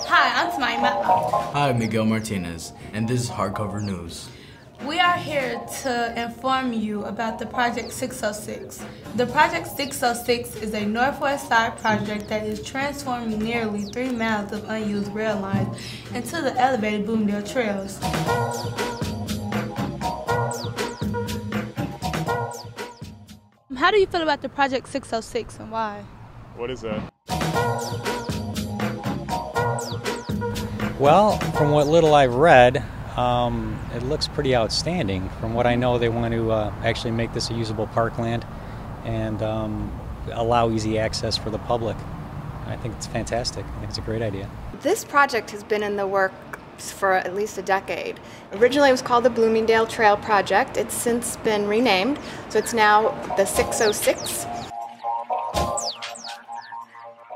Hi, I'm Smaima. Hi, Miguel Martinez, and this is Hardcover News. We are here to inform you about the Project 606. The Project 606 is a Northwest Side project that is transforming nearly 3 miles of unused rail lines into the elevated Bloomingdale trails. How do you feel about the Project 606 and why? What is that? Well, from what little I've read, it looks pretty outstanding. From what I know, they want to actually make this a usable parkland and allow easy access for the public. I think it's fantastic. I think it's a great idea. This project has been in the works for at least a decade. Originally it was called the Bloomingdale Trail Project. It's since been renamed, so it's now the 606.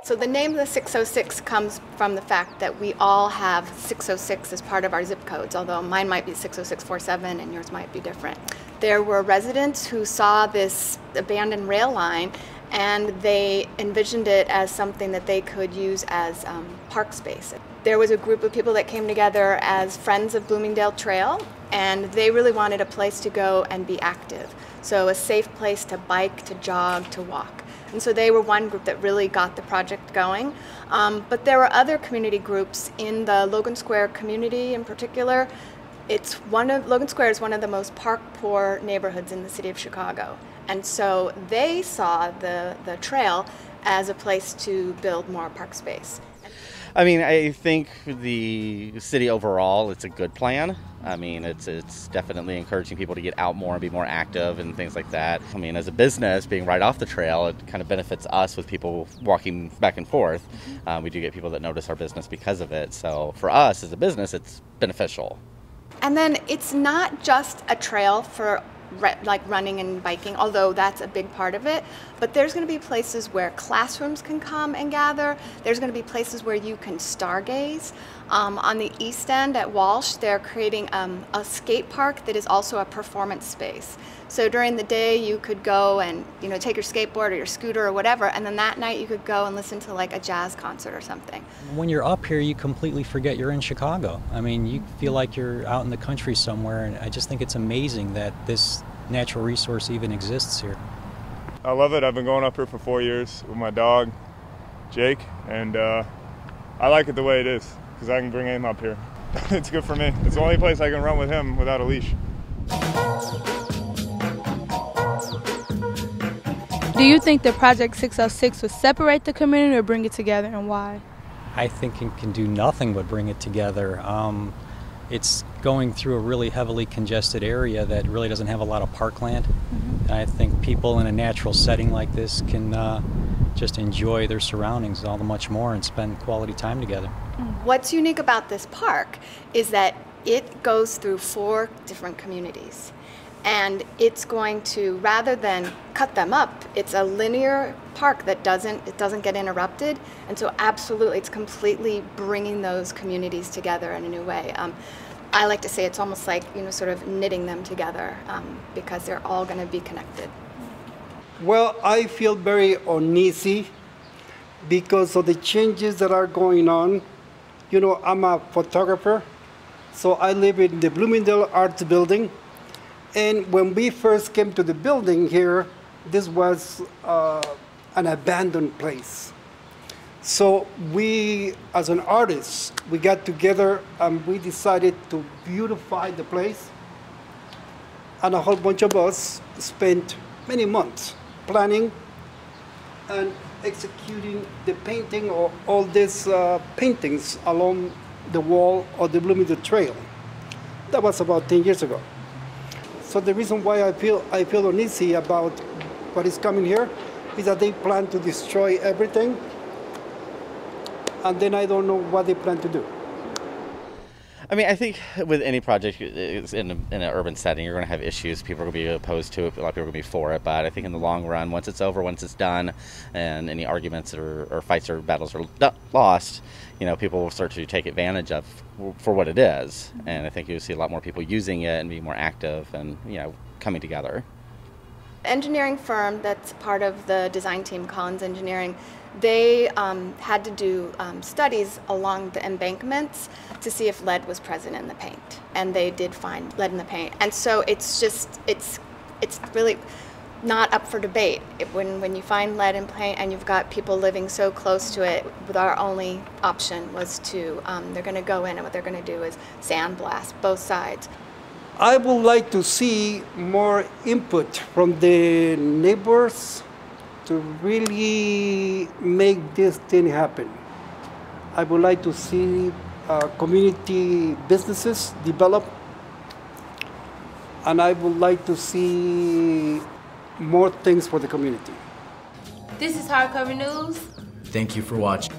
So the name of the 606 comes from the fact that we all have 606 as part of our zip codes, although mine might be 60647 and yours might be different. There were residents who saw this abandoned rail line and they envisioned it as something that they could use as park space. There was a group of people that came together as Friends of Bloomingdale Trail, and they really wanted a place to go and be active. So a safe place to bike, to jog, to walk. And so they were one group that really got the project going. But there were other community groups in the Logan Square community in particular. Logan Square is one of the most park-poor neighborhoods in the city of Chicago. And so they saw the trail as a place to build more park space. I mean, I think the city overall, it's a good plan. I mean, it's definitely encouraging people to get out more and be more active and things like that. I mean, as a business, being right off the trail, it kind of benefits us with people walking back and forth. We do get people that notice our business because of it. So for us as a business, it's beneficial. And then it's not just a trail for like running and biking, although that's a big part of it, but there's going to be places where classrooms can come and gather. There's going to be places where you can stargaze. On the East End at Walsh, they're creating a skate park that is also a performance space. So during the day you could go and take your skateboard or your scooter or whatever, and then that night you could go and listen to like a jazz concert or something. When you're up here, you completely forget you're in Chicago. I mean, you feel like you're out in the country somewhere, and I just think it's amazing that this natural resource even exists here. I love it. I've been going up here for 4 years with my dog, Jake, and I like it the way it is because I can bring him up here. It's good for me. It's the only place I can run with him without a leash. Do you think the Project 606 would separate the community or bring it together, and why? I think it can do nothing but bring it together. It's going through a really heavily congested area that really doesn't have a lot of parkland. And I think people in a natural setting like this can just enjoy their surroundings all the much more and spend quality time together. What's unique about this park is that it goes through 4 different communities. And it's going to, rather than cut them up, it's a linear park that doesn't get interrupted. And so absolutely, it's completely bringing those communities together in a new way. I like to say it's almost like, sort of knitting them together because they're all going to be connected. Well, I feel very uneasy because of the changes that are going on. I'm a photographer, so I live in the Bloomingdale Arts Building. And when we first came to the building here, this was an abandoned place. So we, as an artist, we got together and we decided to beautify the place. And a whole bunch of us spent many months planning and executing the painting of all these paintings along the wall of the Bloomingdale Trail. That was about 10 years ago. So the reason why I feel uneasy about what is coming here is that they plan to destroy everything, and then I don't know what they plan to do. I mean, I think with any project in an urban setting, you're going to have issues. People are going to be opposed to it. A lot of people are going to be for it. But I think in the long run, once it's over, once it's done, and any arguments or fights or battles are lost, people will start to take advantage of for what it is. And I think you'll see a lot more people using it and being more active and, coming together. engineering firm that's part of the design team, Collins Engineering, they had to do studies along the embankments to see if lead was present in the paint, and they did find lead in the paint. And so it's really not up for debate. When you find lead in paint and you've got people living so close to it, our only option was to, they're going to go in and what they're going to do is sandblast both sides. I would like to see more input from the neighbors to really make this thing happen. I would like to see community businesses develop, and I would like to see more things for the community. This is Hardcover News. Thank you for watching.